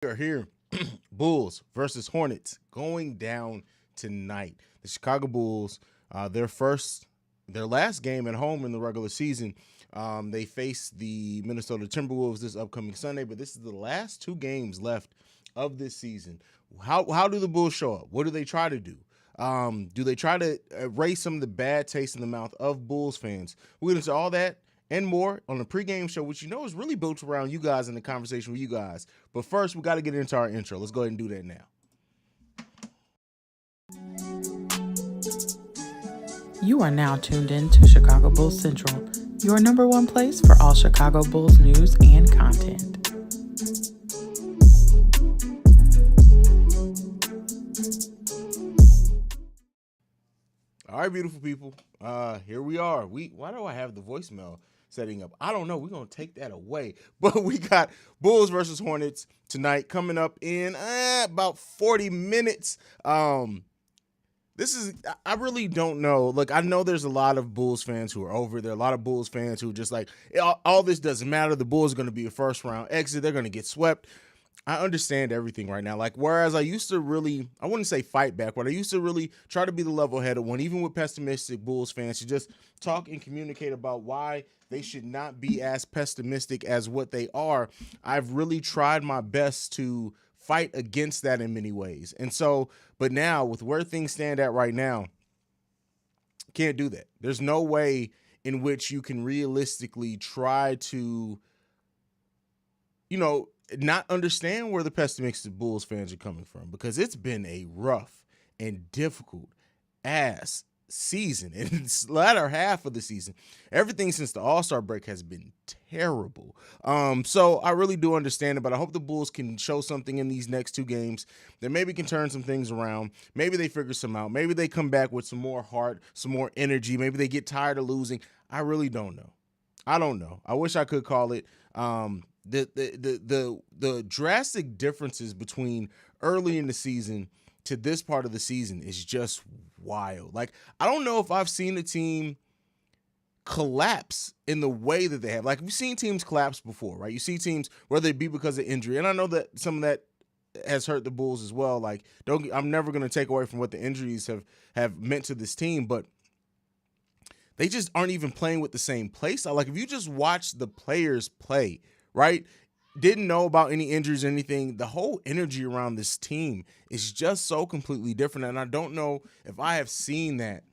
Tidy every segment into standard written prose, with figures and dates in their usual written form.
are here. Bulls versus Hornets going down tonight. The Chicago Bulls, their last game at home in the regular season. They face the Minnesota Timberwolves this upcoming Sunday, but this is the last two games left of this season. How do the Bulls show up? What do they try to do? Do they try to erase some of the bad taste in the mouth of Bulls fans? We're going to all that and more on the pregame show, which is really built around you guys and the conversation with you guys. But first, we got to get into our intro. Let's go ahead and do that now. You are now tuned in to Chicago Bulls Central, your number one place for all Chicago Bulls news and content. All right, beautiful people. Here we are. Why do I have the voicemail setting up? I don't know. We're going to take that away. But we got Bulls versus Hornets tonight coming up in about 40 minutes. I really don't know. Look, I know there's a lot of Bulls fans who are over. There are a lot of Bulls fans who are just like, all this doesn't matter. The Bulls are going to be a first round exit. They're going to get swept. I understand everything right now. Like, whereas I used to really, I wouldn't say fight back, but I used to really try to be the level-headed one, even with pessimistic Bulls fans, to just talk and communicate about why they should not be as pessimistic as what they are. I've really tried my best to fight against that in many ways. And so, but now with where things stand at right now, can't do that. There's no way in which you can realistically try to, not understand where the pessimistic Bulls fans are coming from, because it's been a rough and difficult ass season. In the latter half of the season, everything since the All-Star break has been terrible. So I really do understand it, but I hope the Bulls can show something in these next two games that maybe can turn some things around. Maybe they figure some out. Maybe they come back with some more heart, some more energy. Maybe they get tired of losing. I really don't know. I don't know. I wish I could call it. The drastic differences between early in the season to this part of the season is just wild. Like, I don't know if I've seen a team collapse in the way that they have. Like, we've seen teams collapse before, right? You see teams, whether it be because of injury, and I know that some of that has hurt the Bulls as well. Like, I'm never going to take away from what the injuries have meant to this team, but they just aren't even playing with the same play style. Like, if you just watch the players play, right, didn't know about any injuries or anything, the whole energy around this team is just so completely different. And I don't know if I have seen that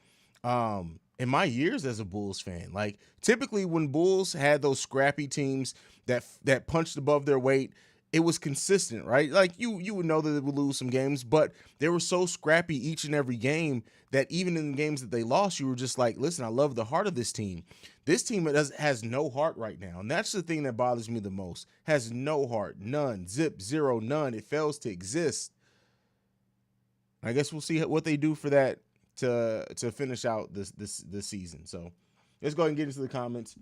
in my years as a Bulls fan. Like, typically when Bulls had those scrappy teams that punched above their weight, it was consistent, right? Like, you would know that they would lose some games, but they were so scrappy each and every game that even in the games that they lost, you were just like, listen, I love the heart of this team. This team has no heart right now, and that's the thing that bothers me the most. Has no heart, none, zip, zero, none. It fails to exist. I guess we'll see what they do for that to finish out this season. So let's go ahead and get into the comments.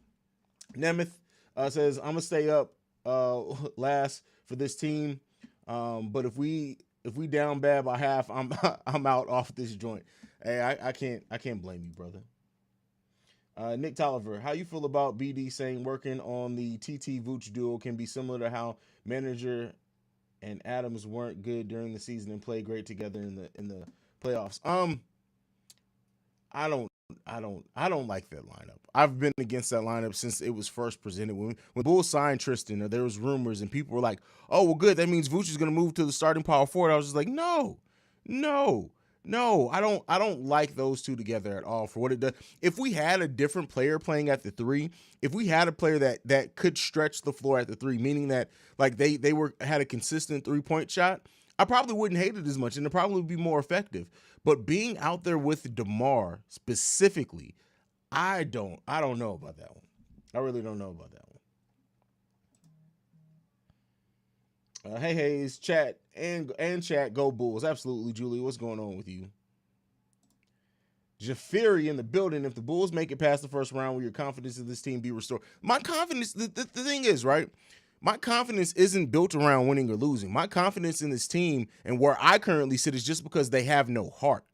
Nemeth says, I'm gonna stay up last for this team, but if we down bad by half, I'm out off this joint. Hey, I can't blame you, brother. Nick Tolliver, how you feel about BD saying working on the TT Vooch duo can be similar to how manager and Adams weren't good during the season and played great together in the playoffs? I don't like that lineup. I've been against that lineup since it was first presented. When Bulls signed Tristan, there was rumors and people were like, "Oh, well, good. That means Vooch is going to move to the starting power forward." I was just like, "No. I don't like those two together at all for what it does. If we had a different player playing at the three, if we had a player that could stretch the floor at the three, meaning that like they had a consistent 3-point shot, I probably wouldn't hate it as much and it probably would be more effective. But being out there with DeMar specifically, I don't know about that one. I really don't know about that one. Hey, Haize, chat and chat, go Bulls. Absolutely, Julie. What's going on with you? Jafiri in the building. If the Bulls make it past the first round, will your confidence in this team be restored? My confidence, the thing is, right? My confidence isn't built around winning or losing. My confidence in this team and where I currently sit is just because they have no heart.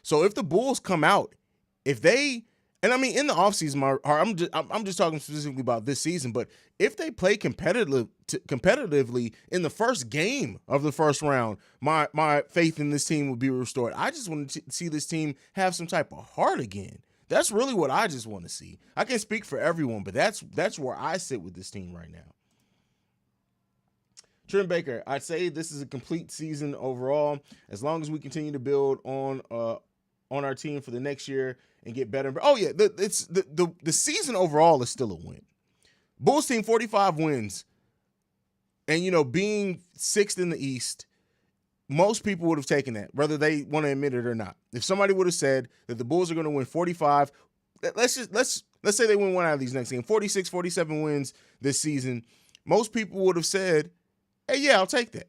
So if the Bulls come out, if they And I mean, in the offseason, I'm just talking specifically about this season, but if they play competitively in the first game of the first round, my faith in this team will be restored. I just want to see this team have some type of heart again. That's really what I just want to see. I can't speak for everyone, but that's where I sit with this team right now. Trent Baker, I'd say this is a complete season overall. As long as we continue to build on our team for the next year and get better. Oh yeah, the season overall is still a win. Bulls team 45 wins, and being sixth in the East, most people would have taken that, whether they want to admit it or not. If somebody would have said that the Bulls are going to win 45, let's say they win one out of these next games, 46, 47 wins this season, most people would have said, hey, yeah, I'll take that.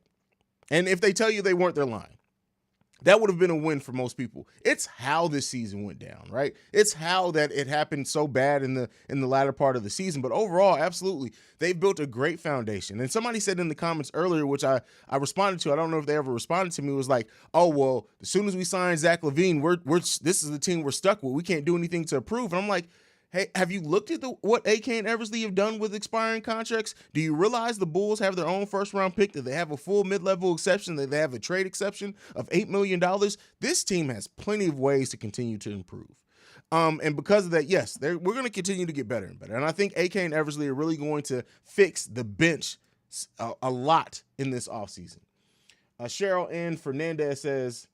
And if they tell you they weren't, they're lying. That would have been a win for most people. It's how this season went down, right? It's how that it happened so bad in the latter part of the season. But overall, absolutely, they've built a great foundation. And somebody said in the comments earlier, which I responded to, I don't know if they ever responded to me, was like, oh, well, as soon as we sign Zach LaVine, this is the team we're stuck with. We can't do anything to improve. And I'm like, hey, have you looked at what AK and Eversley have done with expiring contracts? Do you realize the Bulls have their own first-round pick, that they have a full mid-level exception, that they have a trade exception of $8 million? This team has plenty of ways to continue to improve. And because of that, yes, we're going to continue to get better and better. And I think AK and Eversley are really going to fix the bench a lot in this offseason. Cheryl N. Fernandez says,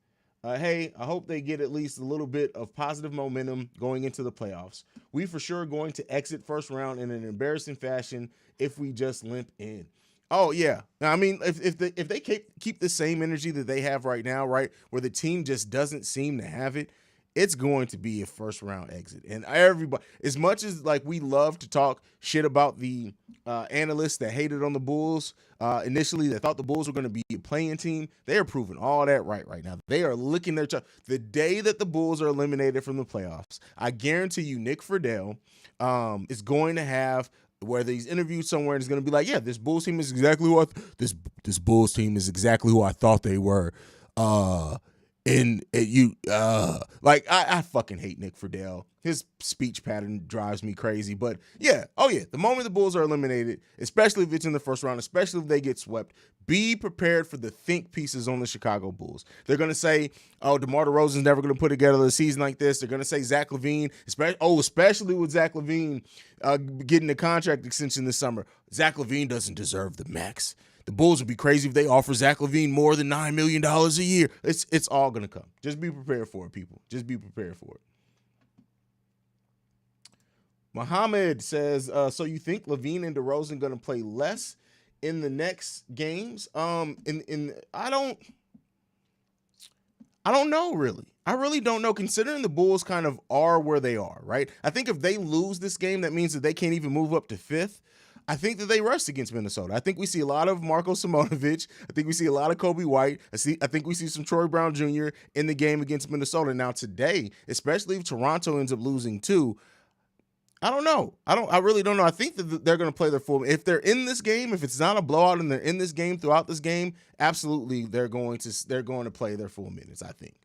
hey, I hope they get at least a little bit of positive momentum going into the playoffs. We for sure are going to exit first round in an embarrassing fashion if we just limp in. Oh, yeah. I mean, if they keep the same energy that they have right now, right, where the team just doesn't seem to have it, it's going to be a first round exit. And everybody, as much as like we love to talk shit about the analysts that hated on the Bulls initially, that thought the Bulls were going to be a playing team, they are proving all that right now. They are licking their the day that the Bulls are eliminated from the playoffs, I guarantee you Nick Friedel is going to have, whether he's interviewed somewhere, and he's going to be like, yeah, this Bulls team is exactly who this Bulls team is exactly who I thought they were. I fucking hate Nick Friedel. His speech pattern drives me crazy. But yeah, the moment the Bulls are eliminated, especially if it's in the first round, especially if they get swept, be prepared for the think pieces on the Chicago Bulls. They're going to say, oh, DeMar DeRozan's never going to put together a season like this. They're going to say Zach LaVine, especially with Zach LaVine getting a contract extension this summer. Zach LaVine doesn't deserve the max. The Bulls would be crazy if they offer Zach LaVine more than $9 million a year. It's all going to come. Just be prepared for it, people. Just be prepared for it. Muhammad says, so you think LaVine and DeRozan going to play less in the next games? I don't know, really. I really don't know, considering the Bulls kind of are where they are, right? I think if they lose this game, that means that they can't even move up to fifth. I think that they rest against Minnesota. I think we see a lot of Marko Simonovic. I think we see a lot of Kobe White. I think we see some Troy Brown Jr. in the game against Minnesota. Now today, especially if Toronto ends up losing too, I don't know. I really don't know. I think that they're going to play their full. If they're in this game, if it's not a blowout and they're in this game throughout this game, absolutely they're going to play their full minutes, I think.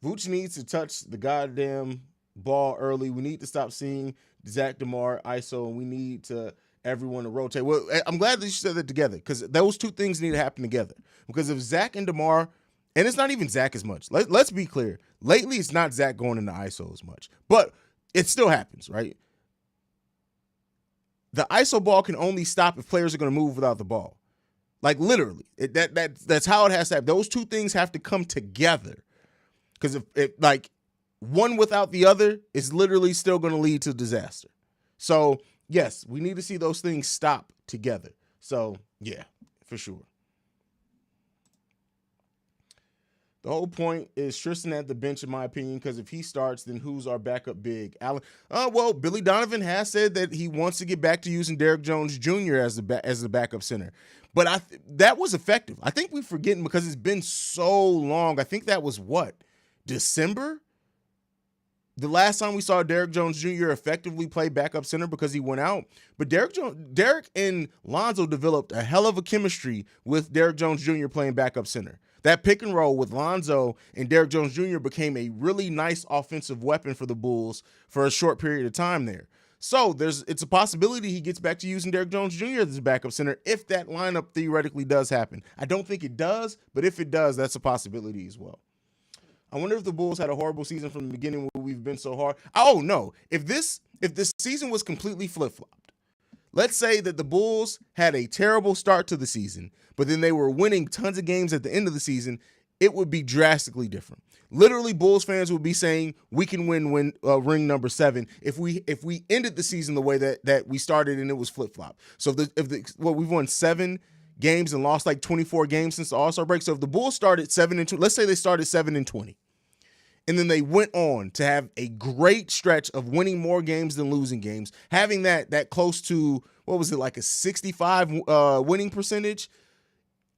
Vooch needs to touch the goddamn ball early. We need to stop seeing Zach DeMar ISO, and we need everyone to rotate. Well, I'm glad that you said that together, because those two things need to happen together. Because if Zach and DeMar, and it's not even Zach as much. Let's be clear. Lately, it's not Zach going into ISO as much, but it still happens, right? The ISO ball can only stop if players are going to move without the ball. Like literally, that's how it has to happen. Those two things have to come together. Because if one without the other is literally still going to lead to disaster. So, yes, we need to see those things stop together. So, yeah, for sure. The whole point is Tristan at the bench, in my opinion, because if he starts, then who's our backup big? Allen. Well, Billy Donovan has said that he wants to get back to using Derrick Jones Jr. as the backup center. But that was effective. I think we're forgetting because it's been so long. I think that was December? The last time we saw Derrick Jones Jr. effectively play backup center because he went out. But Derrick and Lonzo developed a hell of a chemistry with Derrick Jones Jr. playing backup center. That pick and roll with Lonzo and Derrick Jones Jr. became a really nice offensive weapon for the Bulls for a short period of time there. So it's a possibility he gets back to using Derrick Jones Jr. as a backup center if that lineup theoretically does happen. I don't think it does, but if it does, that's a possibility as well. I wonder if the Bulls had a horrible season from the beginning where we've been so hard. Oh, no. If this season was completely flip-flopped, let's say that the Bulls had a terrible start to the season, but then they were winning tons of games at the end of the season, it would be drastically different. Literally, Bulls fans would be saying we can win ring number 7 if we ended the season the way that we started and it was flip-flop. So we've won 7 games and lost like 24 games since the All-Star break. So if the Bulls started 7-2, let's say they started 7-20. And then they went on to have a great stretch of winning more games than losing games, having that close to, what was it, like a 65 winning percentage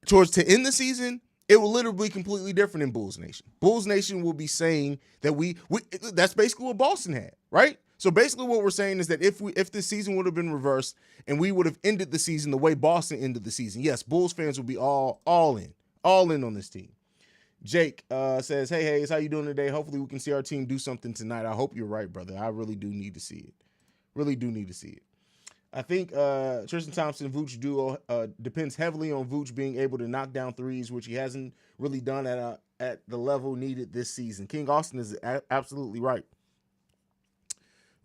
to end the season. It will literally be completely different in Bulls Nation. Bulls Nation will be saying that we that's basically what Boston had, right? So basically what we're saying is that if the season would have been reversed and we would have ended the season the way Boston ended the season, yes, Bulls fans will be all in on this team. Jake says, hey, Haize, how you doing today? Hopefully we can see our team do something tonight. I hope you're right, brother. I really do need to see it. Really do need to see it. I think Tristan Thompson-Vooch duo depends heavily on Vooch being able to knock down threes, which he hasn't really done at the level needed this season. King Austin is absolutely right.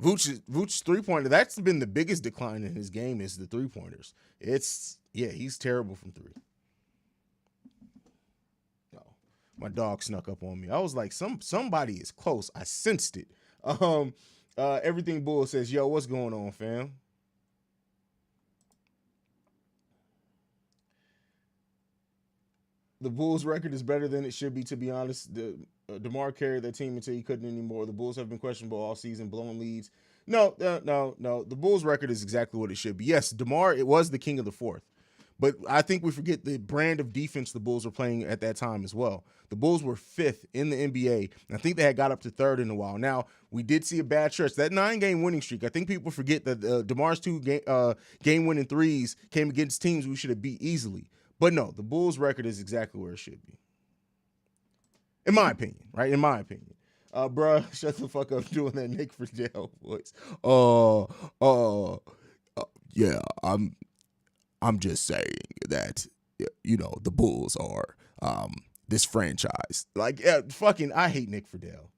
Vooch's three-pointer, that's been the biggest decline in his game is the three-pointers. He's terrible from three. My dog snuck up on me. I was like, somebody is close. I sensed it. Everything Bull says, yo, what's going on, fam? The Bulls' record is better than it should be, to be honest. DeMar carried their team until he couldn't anymore. The Bulls have been questionable all season, blowing leads. No. The Bulls' record is exactly what it should be. Yes, DeMar, it was the king of the fourth. But I think we forget the brand of defense the Bulls were playing at that time as well. The Bulls were 5th in the NBA, and I think they had got up to 3rd in a while. Now, we did see a bad stretch. That 9-game winning streak, I think people forget that DeMar's 2 game-winning threes came against teams we should have beat easily. But no, the Bulls' record is exactly where it should be. In my opinion, right? In my opinion. Bruh, shut the fuck up doing that Nick Friedel voice. Yeah, I'm just saying that, the Bulls are this franchise. Like, I hate Nick Friedel.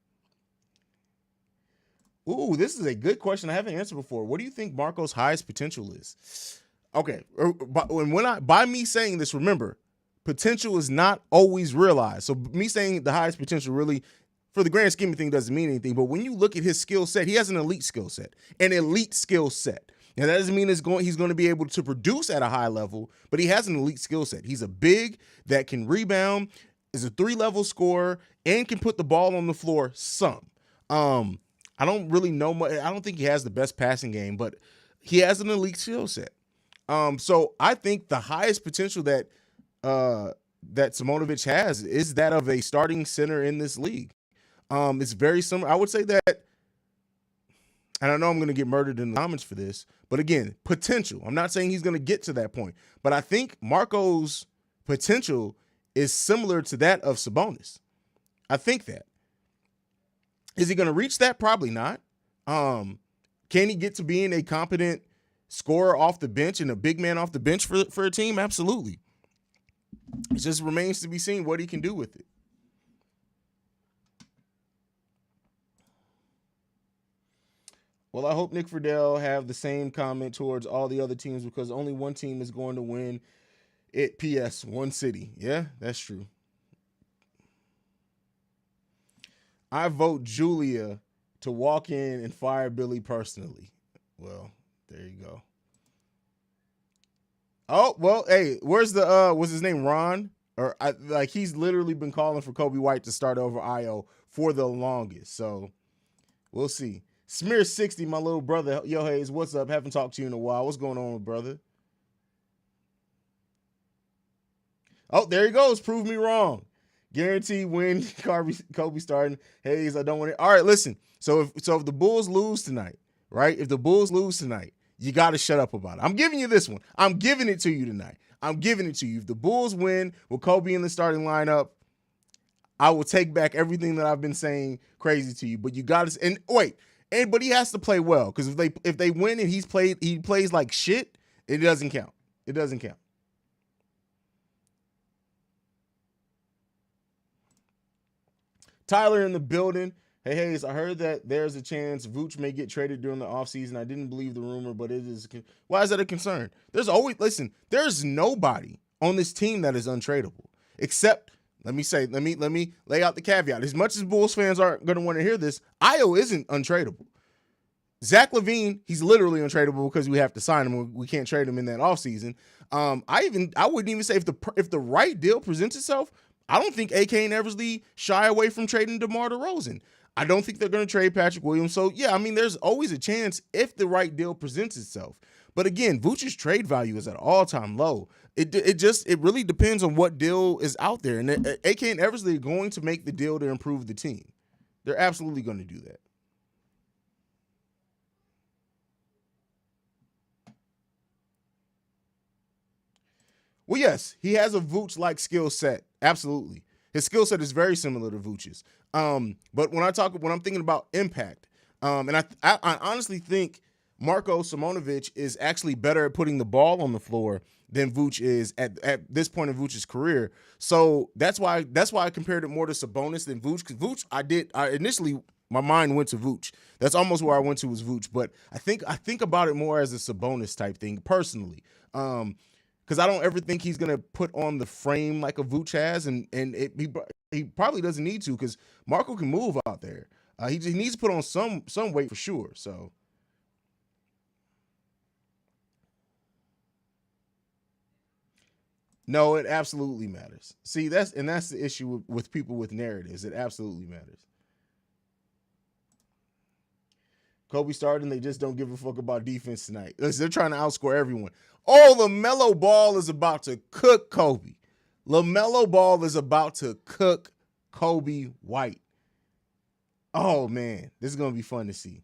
Ooh, this is a good question I haven't answered before. What do you think Marco's highest potential is? Okay, by me saying this, remember, potential is not always realized. So me saying the highest potential really, for the grand scheme of things, doesn't mean anything. But when you look at his skill set, he has an elite skill set. Now, that doesn't mean he's going to be able to produce at a high level, but he has an elite skill set. He's a big that can rebound, is a 3-level scorer, and can put the ball on the floor some. I don't really know much. I don't think he has the best passing game, but he has an elite skill set. So I think the highest potential that Simonovic has is that of a starting center in this league. It's very similar. I would say that, and I know I'm going to get murdered in the comments for this, but again, potential. I'm not saying he's going to get to that point, but I think Marco's potential is similar to that of Sabonis. I think that. Is he going to reach that? Probably not. Can he get to being a competent scorer off the bench and a big man off the bench for a team? Absolutely. It just remains to be seen what he can do with it. Well, I hope Nick Friedel have the same comment towards all the other teams because only one team is going to win it. P.S. One city. Yeah, that's true. I vote Julia to walk in and fire Billy personally. Well, there you go. Oh, well, hey, where's what's his name, Ron? He's literally been calling for Kobe White to start over Io for the longest. So we'll see. Smear 60, my little brother. Yo, Haize, what's up? Haven't talked to you in a while. What's going on, brother? Oh, there he goes. Prove me wrong. Guarantee win. Kobe starting. Haize, I don't want it. All right, listen. So if the Bulls lose tonight, right? If the Bulls lose tonight, you got to shut up about it. I'm giving you this one. I'm giving it to you tonight. I'm giving it to you. If the Bulls win with Kobe in the starting lineup, I will take back everything that I've been saying crazy to you. But you got to, and wait, but he has to play well, because if they win and he plays like shit, it doesn't count. It doesn't count. Tyler in the building. Hey, Haize, I heard that there's a chance Vooch may get traded during the offseason. I didn't believe the rumor, but it is. Why is that a concern? There's nobody on this team that is untradeable, except, let me lay out the caveat. As much as Bulls fans aren't going to want to hear this, Io isn't untradeable. Zach LaVine, he's literally untradeable because we have to sign him. We can't trade him in that offseason. I wouldn't even say if the right deal presents itself, I don't think AK and Eversley shy away from trading DeMar DeRozan. I don't think they're going to trade Patrick Williams. So, yeah, I mean, there's always a chance if the right deal presents itself. But again, Vooch's trade value is at an all-time low. It really depends on what deal is out there. And AK and Eversley are going to make the deal to improve the team. They're absolutely going to do that. Well, yes, he has a Vooch-like skill set. Absolutely. His skill set is very similar to Vooch's. But when I'm thinking about impact, and I honestly think Marko Simonovic is actually better at putting the ball on the floor than Vooch is at this point in Vooch's career. So that's why I compared it more to Sabonis than Vooch. Because Vooch, initially my mind went to Vooch. That's almost where I went to was Vooch. But I think about it more as a Sabonis type thing personally. Because I don't ever think he's going to put on the frame like a Vooch has, and he probably doesn't need to, because Marko can move out there. He needs to put on some weight for sure. So, no, it absolutely matters. See, that's the issue with people with narratives. It absolutely matters. Kobe started, and they just don't give a fuck about defense tonight. Listen, they're trying to outscore everyone. Oh, LaMelo Ball is about to cook Kobe. LaMelo Ball is about to cook Kobe White. Oh, man. This is going to be fun to see.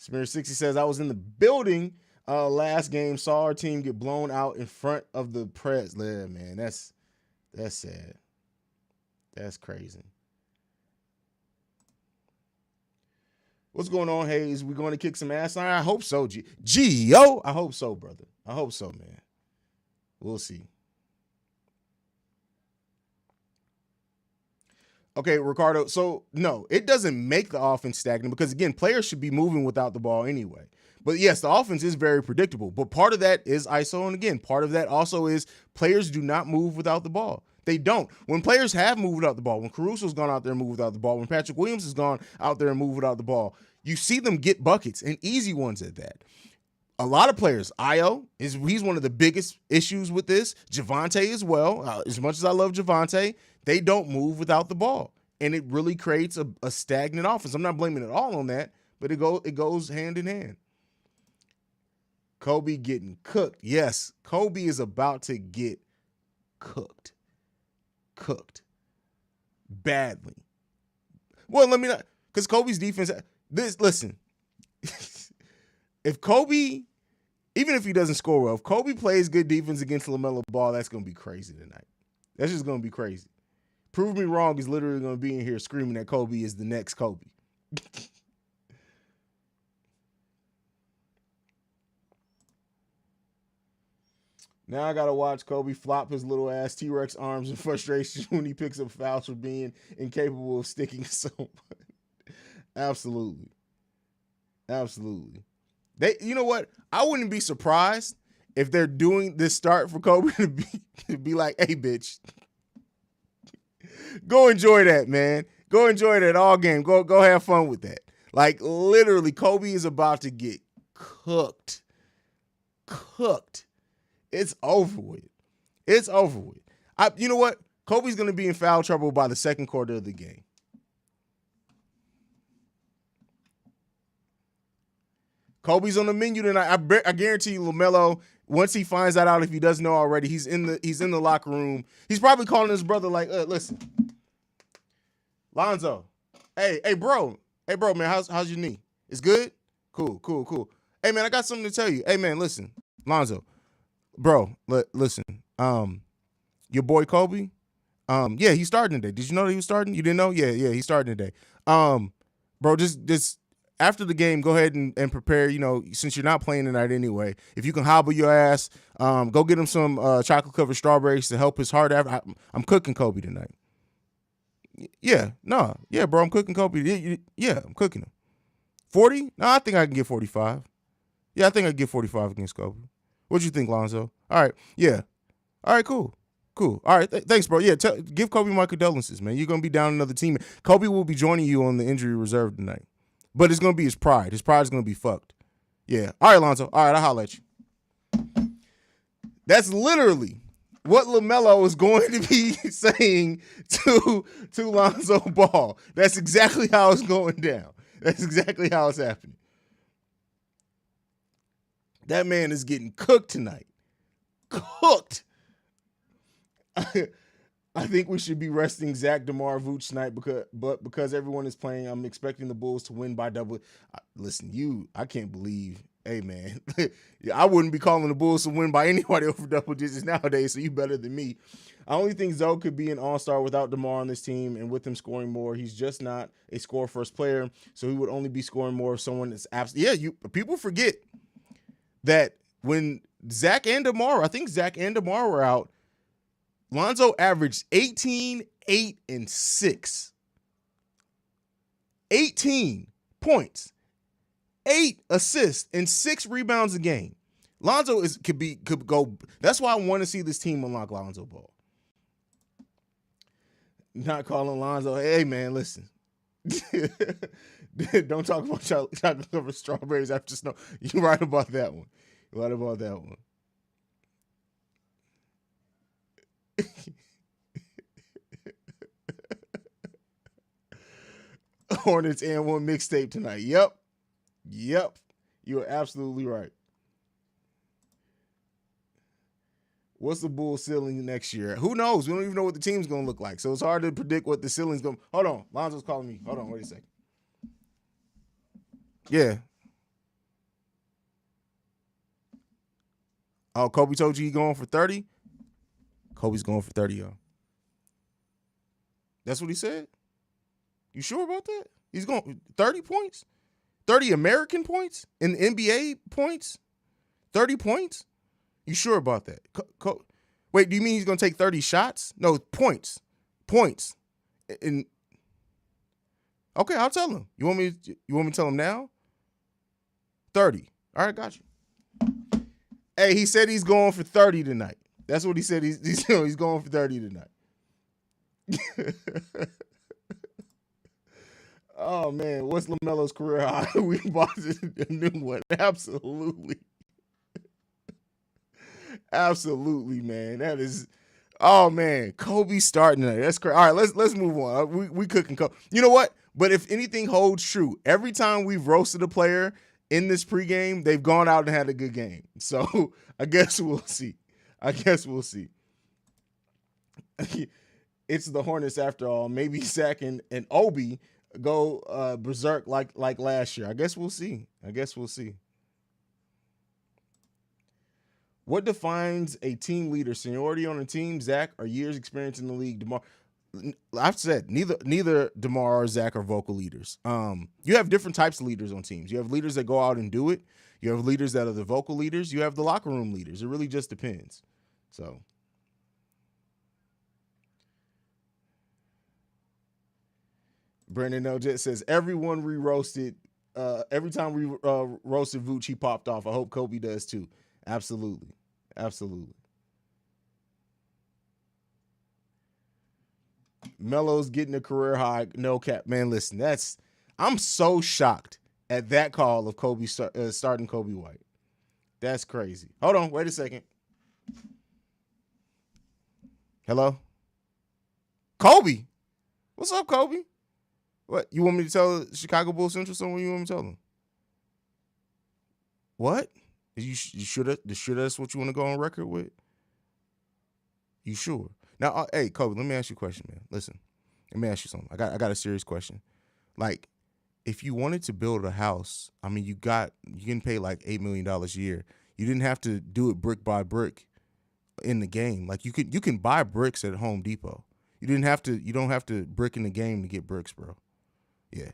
Smear60 says, I was in the building last game, saw our team get blown out in front of the press. Yeah, man, that's sad. That's crazy. What's going on, Haize? We going to kick some ass? I hope so, G-O. I hope so, brother. I hope so, man. We'll see. Okay, Ricardo. So, no, it doesn't make the offense stagnant because, again, players should be moving without the ball anyway. But, yes, the offense is very predictable. But part of that is ISO. And, again, part of that also is players do not move without the ball. They don't. When players have moved without the ball, when Caruso's gone out there and moved without the ball, when Patrick Williams has gone out there and moved without the ball, you see them get buckets, and easy ones at that. A lot of players, he's one of the biggest issues with this. Javonte as well. As much as I love Javonte, they don't move without the ball, and it really creates a stagnant offense. I'm not blaming it all on that, but it goes hand in hand. Kobe getting cooked. Yes, Kobe is about to get cooked. Badly. Well, let me not, because Kobe's defense, listen, if Kobe, even if he doesn't score well, if Kobe plays good defense against LaMelo Ball, that's going to be crazy tonight. That's just going to be crazy. Prove me wrong is literally going to be in here screaming that Kobe is the next Kobe. Now I got to watch Kobe flop his little ass T-Rex arms in frustration when he picks up fouls for being incapable of sticking someone. Absolutely. You know what? I wouldn't be surprised if they're doing this start for Kobe to be like, hey, bitch, go enjoy that, man. Go enjoy that all game. Go have fun with that. Like, literally, Kobe is about to get cooked. It's over with. You know what? Kobe's going to be in foul trouble by the second quarter of the game. Kobe's on the menu tonight. I guarantee you, LaMelo, once he finds that out, if he doesn't know already, he's in the locker room. He's probably calling his brother like, listen, Lonzo, hey, bro, man, how's your knee? It's good? Cool. Hey, man, I got something to tell you. Hey, man, listen. Lonzo, bro, listen. Your boy Kobe, yeah, he's starting today. Did you know that he was starting? You didn't know? Yeah, he's starting today. Bro, just after the game, go ahead and prepare, since you're not playing tonight anyway. If you can hobble your ass, go get him some chocolate-covered strawberries to help his heart. I'm cooking Kobe tonight. Yeah, bro, I'm cooking Kobe. Yeah, I'm cooking him. 40? No, I think I can get 45. Yeah, I think I can get 45 against Kobe. What you think, Lonzo? All right, yeah. All right, cool. All right, thanks, bro. Yeah, give Kobe my condolences, man. You're going to be down another team. Kobe will be joining you on the injury reserve tonight. But it's going to be his pride. His pride is going to be fucked. Yeah. All right, Lonzo. All right, I'll holler at you. That's literally what LaMelo is going to be saying to Lonzo Ball. That's exactly how it's going down. That's exactly how it's happening. That man is getting cooked tonight. Cooked. I think we should be resting Zach DeMar Vooch tonight because everyone is playing, I'm expecting the Bulls to win by double. Listen, I can't believe. Hey, man, I wouldn't be calling the Bulls to win by anybody over double digits nowadays, so you better than me. I only think Zoe could be an all-star without DeMar on this team and with him scoring more. He's just not a score-first player, so he would only be scoring more if someone that's absolutely. Yeah, people forget that when Zach and DeMar were out, Lonzo averaged 18, 8, and 6. 18 points, 8 assists, and 6 rebounds a game. Lonzo could go. That's why I want to see this team unlock Lonzo Ball. Not calling Lonzo. Hey, man, listen. Don't talk about chocolate covered strawberries after snow. You're right about that one. Hornets and one mixtape tonight. Yep. You are absolutely right. What's the Bulls ceiling next year? Who knows? We don't even know what the team's going to look like. So it's hard to predict what the ceiling's going to. Hold on. Lonzo's calling me. Hold on. Wait a second. Yeah. Oh, Kobe told you he going for 30? Kobe's going for 30, y'all. That's what he said? You sure about that? He's going 30 points? 30 American points? In the NBA points? 30 points? You sure about that? Wait, do you mean he's going to take 30 shots? No, points. Okay, I'll tell him. You want me to tell him now? 30. All right, got you. Hey, he said he's going for 30 tonight. That's what he said. He's going for 30 tonight. Oh, man. What's LaMelo's career high? We bought a new one. Absolutely. Absolutely, man. That is. Oh, man. Kobe starting tonight. That's crazy. All right, let's move on. We cooking Kobe. You know what? But if anything holds true, every time we've roasted a player in this pregame, they've gone out and had a good game. So I guess we'll see. It's the Hornets after all. Maybe Zach and Obi go berserk like last year. I guess we'll see. What defines a team leader? Seniority on a team, Zach, or years experience in the league? DeMar. I've said neither DeMar or Zach are vocal leaders. You have different types of leaders on teams. You have leaders that go out and do it. You have leaders that are the vocal leaders. You have the locker room leaders. It really just depends. So. Brandon Eljet says, everyone re-roasted. Every time we roasted Vooch, he popped off. I hope Kobe does too. Absolutely. Melo's getting a career high. No cap. Man, listen, I'm so shocked at that call of Kobe starting Kobe White. That's crazy. Hold on. Wait a second. Hello? Kobe. What's up, Kobe? What? You want me to tell Chicago Bulls Central someone you want me to tell them? What? You sure that's what you want to go on record with? You sure? Now, hey, Kobe, let me ask you a question, man. Listen, let me ask you something. I got a serious question. Like, if you wanted to build a house, I mean, you can pay like $8 million a year. You didn't have to do it brick by brick in the game. Like you can buy bricks at Home Depot. You don't have to brick in the game to get bricks, bro. Yeah.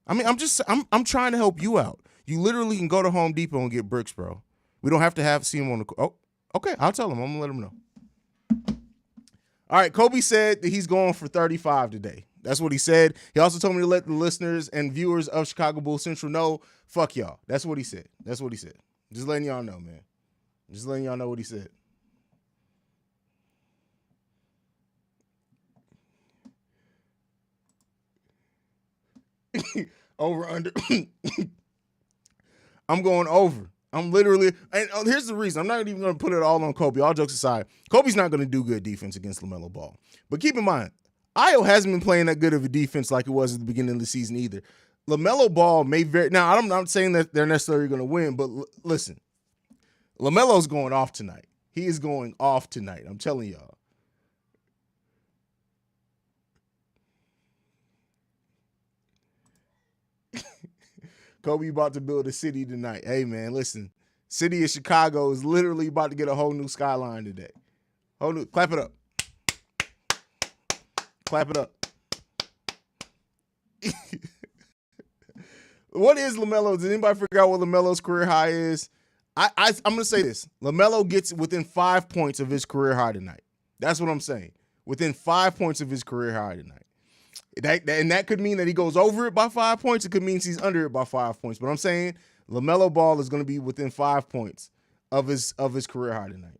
I mean, I'm trying to help you out. You literally can go to Home Depot and get bricks, bro. We don't have to see him on the oh, okay, I'll tell him. I'm gonna let him know. All right, Kobe said that he's going for 35 today. That's what he said. He also told me to let the listeners and viewers of Chicago Bulls Central know, fuck y'all. That's what he said. Just letting y'all know, man. Just letting y'all know what he said. Over, under. I'm going over. I'm literally, and here's the reason. I'm not even going to put it all on Kobe. All jokes aside, Kobe's not going to do good defense against LaMelo Ball. But keep in mind, Io hasn't been playing that good of a defense like it was at the beginning of the season either. LaMelo Ball may now, I'm not saying that they're necessarily going to win, but listen, LaMelo's going off tonight. He is going off tonight. I'm telling y'all. Kobe about to build a city tonight. Hey, man, listen. City of Chicago is literally about to get a whole new skyline today. Clap it up. Clap it up. What is LaMelo? Did anybody figure out what LaMelo's career high is? I'm going to say this. LaMelo gets within 5 points of his career high tonight. That's what I'm saying. Within 5 points of his career high tonight. That could mean that he goes over it by 5 points. It could mean he's under it by 5 points. But I'm saying LaMelo Ball is going to be within 5 points of his career high tonight.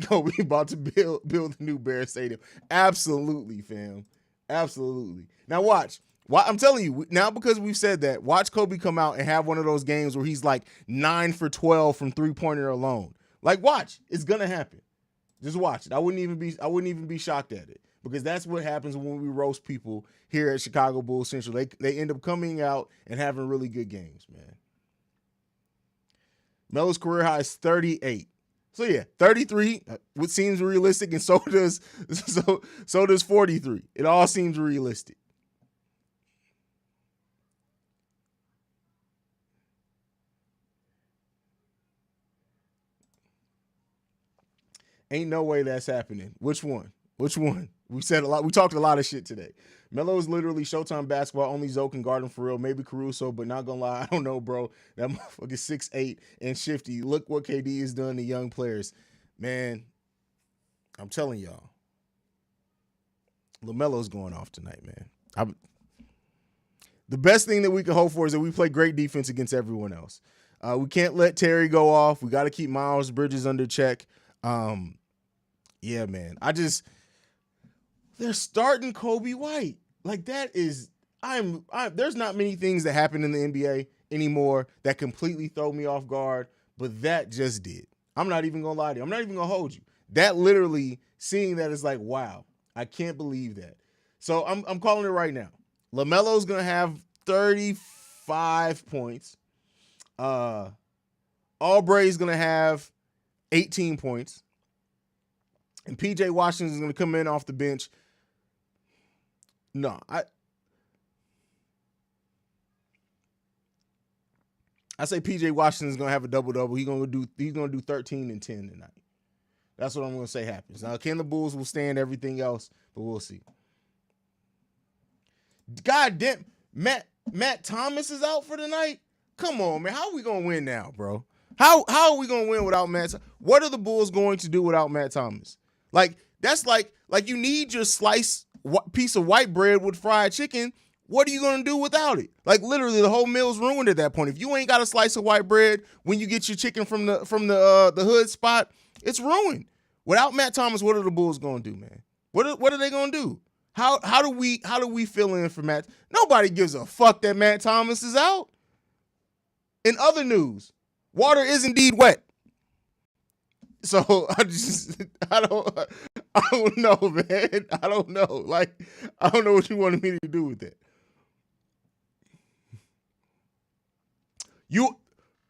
Kobe about to build the new Bear Stadium. Absolutely, fam. Absolutely. Now watch. I'm telling you, now because we've said that, watch Kobe come out and have one of those games where he's like 9 for 12 from three-pointer alone. Like, watch. It's going to happen. Just watch it. I wouldn't even be shocked at it, because that's what happens when we roast people here at Chicago Bulls Central. They end up coming out and having really good games, man. Melo's career high is 38. So yeah, 33, what seems realistic, and so does 43. It all seems realistic. Ain't no way that's happening. Which one? We said a lot. We talked a lot of shit today. Melo is literally Showtime basketball. Only Zoe can guard him for real. Maybe Caruso, but not gonna lie, I don't know, bro. That motherfucker 6'8" and shifty. Look what KD has done to young players. Man, I'm telling y'all, LaMelo's going off tonight, man. The best thing that we can hope for is that we play great defense against everyone else. We can't let Terry go off. We got to keep Miles Bridges under check. Yeah, man. They're starting Kobe White. Like, that is, there's not many things that happen in the NBA anymore that completely throw me off guard, but that just did. I'm not even going to lie to you. I'm not even going to hold you. That literally, seeing that is like, wow, I can't believe that. So I'm calling it right now. LaMelo's going to have 35 points. Aubre's going to have 18 points. And P.J. Washington is going to come in off the bench. No, I say P.J. Washington is going to have a double-double. He's going to do 13 and 10 tonight. That's what I'm going to say happens. Now, can the Bulls withstand everything else? But we'll see. God damn, Matt Thomas is out for tonight? Come on, man. How are we going to win now, bro? How are we going to win without Matt? What are the Bulls going to do without Matt Thomas? Like, that's like you need your slice piece of white bread with fried chicken. What are you going to do without it? Like, literally, the whole meal's ruined at that point. If you ain't got a slice of white bread when you get your chicken from the hood spot, it's ruined. Without Matt Thomas, what are the Bulls going to do, man? What are they going to do? How do we fill in for Matt? Nobody gives a fuck that Matt Thomas is out. In other news, water is indeed wet. So I don't know, man. I don't know. Like, I don't know what you wanted me to do with that.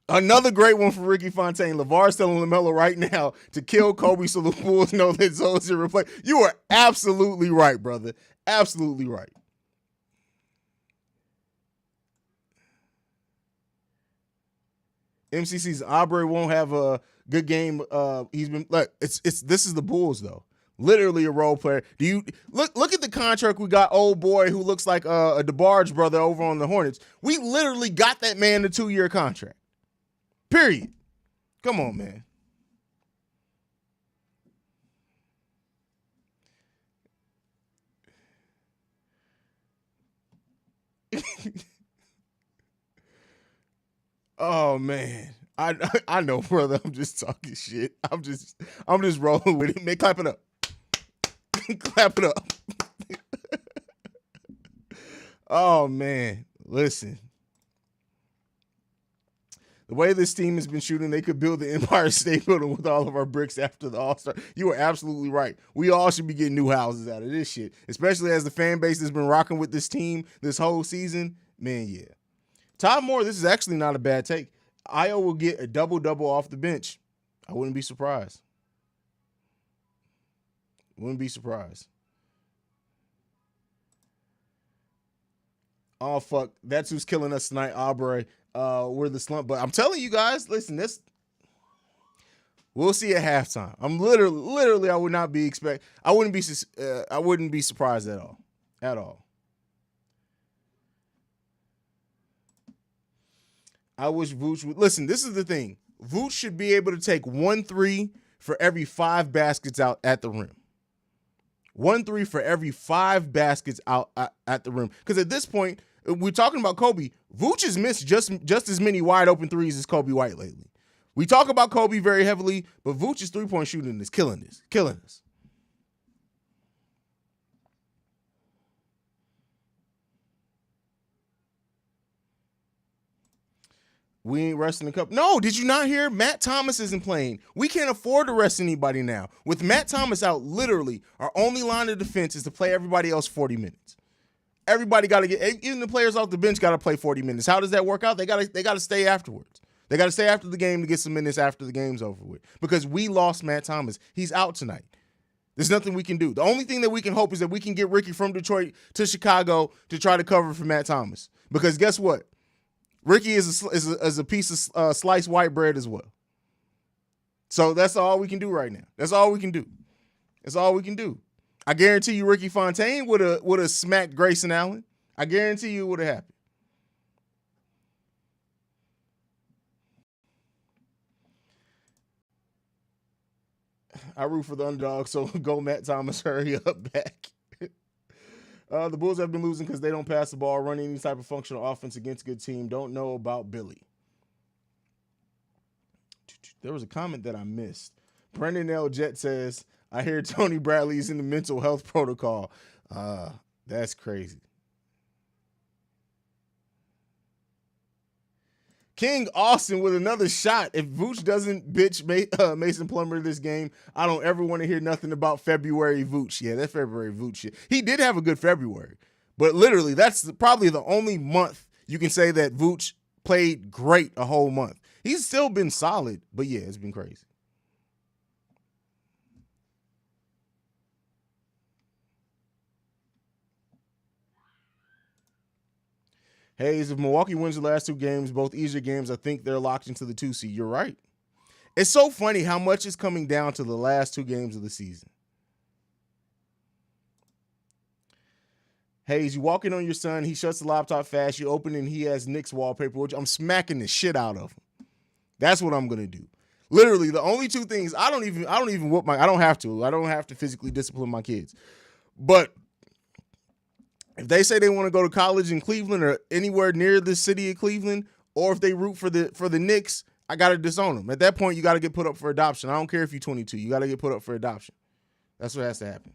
Another great one for Ricky Fontaine. LeVar's telling LaMelo right now to kill Kobe so the Bulls know that Zoe's your replacement. You are absolutely right, brother. Absolutely right. MCC's Aubrey won't have a good game. He's been look. It's this is the Bulls though. Literally a role player. Do you look at the contract we got? Old boy who looks like a DeBarge brother over on the Hornets. We literally got that man a 2-year contract. Period. Come on, man. Oh man. I know, brother. I'm just talking shit. I'm just rolling with it. Man, clap it up. Clap it up. Oh man. Listen. The way this team has been shooting, they could build the Empire State Building with all of our bricks after the All-Star. You are absolutely right. We all should be getting new houses out of this shit, especially as the fan base has been rocking with this team this whole season. Man, yeah. Todd Moore, this is actually not a bad take. Io will get a double-double off the bench. I wouldn't be surprised. Wouldn't be surprised. Oh, fuck. That's who's killing us tonight, Aubrey. We're the slump. But I'm telling you guys, listen, we'll see at halftime. I'm literally, I would not be I wouldn't be surprised at all. At all. I wish Vooch would listen. This is the thing. Vooch should be able to take 1 3 for every 5 baskets out at the rim. 1 3 for every 5 baskets out at the rim. Because at this point, we're talking about Kobe. Vooch has missed just as many wide open threes as Kobe White lately. We talk about Kobe very heavily, but Vooch's 3-point shooting is killing us. We ain't resting the cup. No, did you not hear? Matt Thomas isn't playing. We can't afford to rest anybody now. With Matt Thomas out, literally, our only line of defense is to play everybody else 40 minutes. Everybody got to get, even the players off the bench got to play 40 minutes. How does that work out? They got to stay afterwards. They got to stay after the game to get some minutes after the game's over with. Because we lost Matt Thomas. He's out tonight. There's nothing we can do. The only thing that we can hope is that we can get Ricky from Detroit to Chicago to try to cover for Matt Thomas. Because guess what? Ricky is a piece of sliced white bread as well. So that's all we can do right now. That's all we can do. That's all we can do. I guarantee you Ricky Fontaine would have smacked Grayson Allen. I guarantee you it would have happened. I root for the underdog, so go Matt Thomas, hurry up back. The Bulls have been losing because they don't pass the ball, run any type of functional offense against a good team. Don't know about Billy. There was a comment that I missed. Brendan L. Jet says, I hear Tony Bradley's in the mental health protocol. That's crazy. King Austin with another shot. If Vooch doesn't bitch Mason Plummer this game, I don't ever want to hear nothing about February Vooch. Yeah, that February Vooch shit. He did have a good February, but literally that's probably the only month you can say that Vooch played great a whole month. He's still been solid, but yeah, it's been crazy. Haize, if Milwaukee wins the last 2 games, both easier games, I think they're locked into the 2 seed. You're right. It's so funny how much is coming down to the last 2 games of the season. Haize, you walk in on your son, he shuts the laptop fast, you open and he has Knicks wallpaper, which I'm smacking the shit out of him. That's what I'm gonna do. Literally, the only 2 things, I don't even whoop I don't have to physically discipline my kids. But if they say they want to go to college in Cleveland or anywhere near the city of Cleveland, or if they root for the Knicks, I got to disown them. At that point, you got to get put up for adoption. I don't care if you're 22. You got to get put up for adoption. That's what has to happen.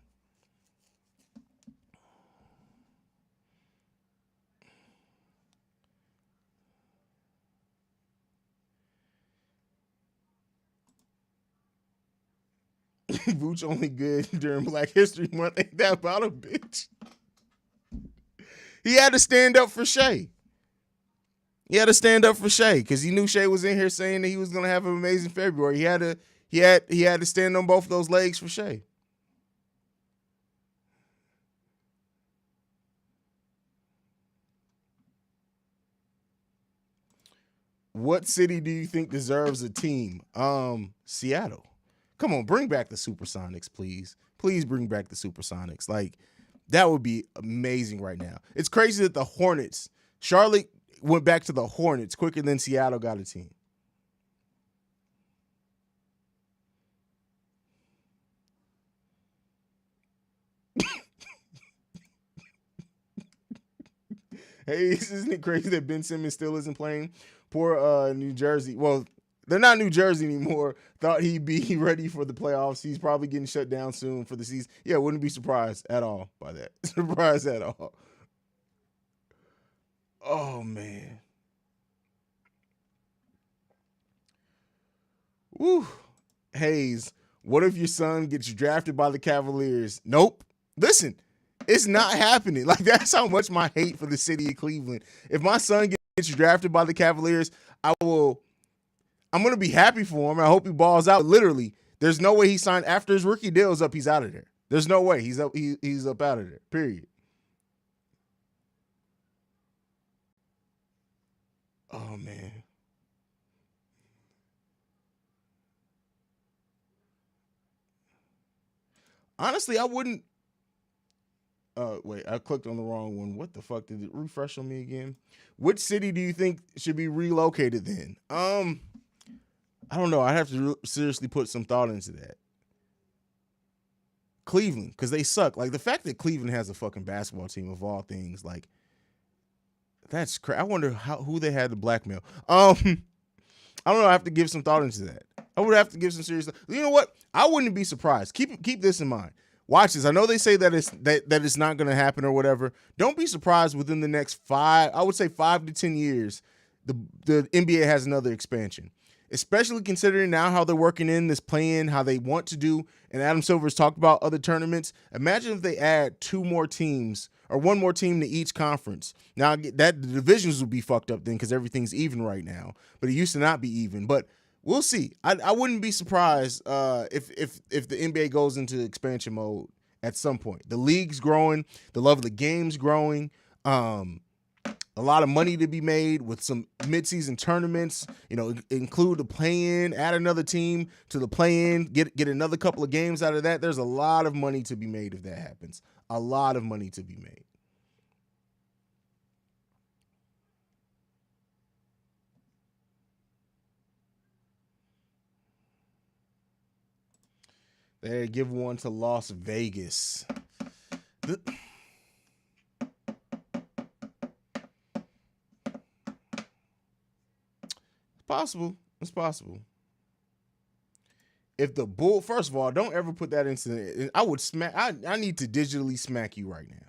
Vooch only good during Black History Month. Ain't that about a bitch? He had to stand up for Shea. He had to stand up for Shea because he knew Shea was in here saying that he was going to have an amazing February. He had to stand on both of those legs for Shea. What city do you think deserves a team? Seattle. Come on, bring back the Supersonics, please. Please bring back the Supersonics. Like, that would be amazing right now. It's crazy that the Hornets, Charlotte went back to the Hornets quicker than Seattle got a team. Hey, isn't it crazy that Ben Simmons still isn't playing? Poor New Jersey. Well, they're not New Jersey anymore. Thought he'd be ready for the playoffs. He's probably getting shut down soon for the season. Yeah, wouldn't be surprised at all by that. Surprised at all. Oh, man. Woo. Haize, what if your son gets drafted by the Cavaliers? Nope. Listen, it's not happening. Like, that's how much my hate for the city of Cleveland. If my son gets drafted by the Cavaliers, I'm going to be happy for him. I hope he balls out. Literally, there's no way he signed after his rookie deal is up. He's out of there. There's no way he's up. He's up out of there. Period. Oh, man. Honestly, I wouldn't. Wait, I clicked on the wrong one. What the fuck? Did it refresh on me again? Which city do you think should be relocated then? I don't know. I have to seriously put some thought into that. Cleveland, because they suck. Like, the fact that Cleveland has a fucking basketball team of all things, like, that's crazy. I wonder who they had to blackmail. I don't know. I have to give some thought into that. I would have to give some serious thought. You know what? I wouldn't be surprised. Keep this in mind. Watch this. I know they say that it's not going to happen or whatever. Don't be surprised within the next 5 to 10 years, the NBA has another expansion. Especially considering now how they're working in this play-in, how they want to do, and Adam Silver's talked about other tournaments. Imagine if they add 2 more teams or 1 more team to each conference. Now, that the divisions will be fucked up then because everything's even right now, but it used to not be even. But we'll see. I wouldn't be surprised if the NBA goes into expansion mode at some point. The league's growing, the love of the game's growing. A lot of money to be made with some midseason tournaments, include the play-in, add another team to the play-in, get another couple of games out of that. There's a lot of money to be made if that happens. A lot of money to be made. They give one to Las Vegas. It's possible. If the Bull, first of all, don't ever put that into. I would smack. I need to digitally smack you right now.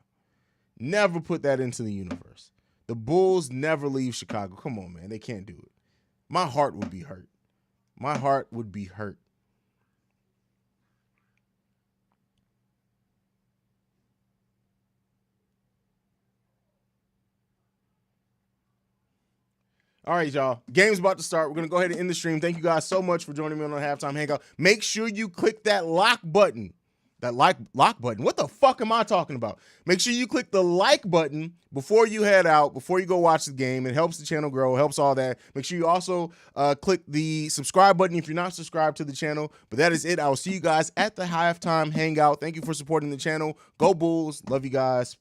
Never put that into the universe. The Bulls never leave Chicago. Come on, man. They can't do it. My heart would be hurt. My heart would be hurt. All right, y'all. Game's about to start. We're going to go ahead and end the stream. Thank you guys so much for joining me on the Halftime Hangout. Make sure you click that lock button. That lock button. What the fuck am I talking about? Make sure you click the like button before you head out, before you go watch the game. It helps the channel grow, helps all that. Make sure you also click the subscribe button if you're not subscribed to the channel. But that is it. I will see you guys at the Halftime Hangout. Thank you for supporting the channel. Go Bulls. Love you guys.